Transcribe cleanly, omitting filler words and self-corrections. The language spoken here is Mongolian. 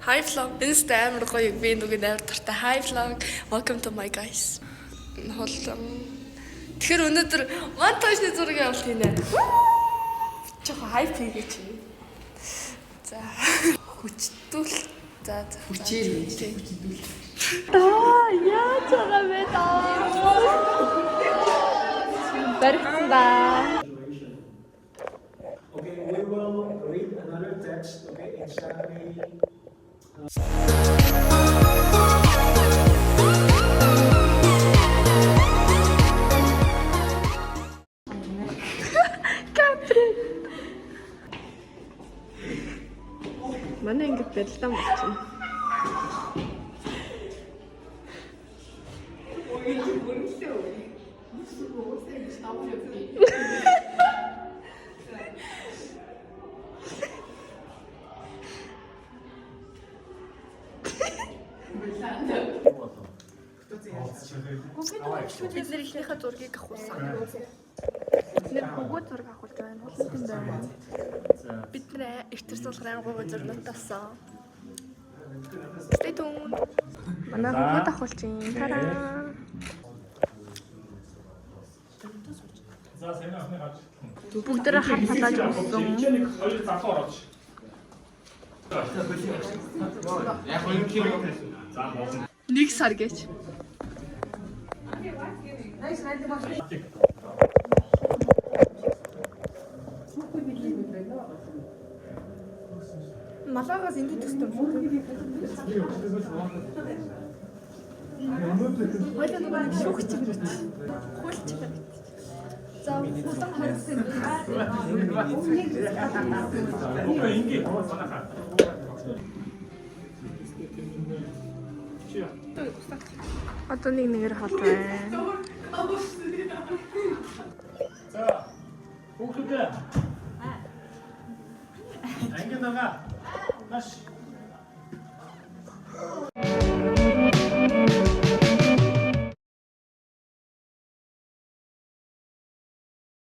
Hi vlog. Insta амар гоё би нүг амар тартай. Hi vlog. Welcome to my guys. Тэгэхээр өнөөдөр монтажны зургийг авалт хийнэ. Жохо хайп хийгээч. За. Хүчтүүл. За. Хүчээр хүчтүүл. Яа чага мэта. Барихтаа. Okay, we will read another text, okay, in Shakri. Манай ингэж бэлдэн болчихно. Бид нэр ихнийхээ зургийг авахулсан. Бид бүгд зураг авахулж байна. Хултын байна. Бид нэр ихтер суулгарын гоо зурнууд тасан. Stay tuned. Манай бүгд авахулж юм. Тараа. За, сайн ахны гаж. Бүгдээрээ хар талааж өгсөн. Хоёр залуу орооч. Яг 2 кг. За, болно. 1 сар гэж. Малаагаас ингэж төстөм шүү. Хойлоо нэг шүүх чигээр бит. Хул чигээр бит. За улаан хорсон. Окей, ингээ. Санахаа. Одоо нэгээр хол байна. За. Хүүхдүүдээ. Анги нагаа. Маш.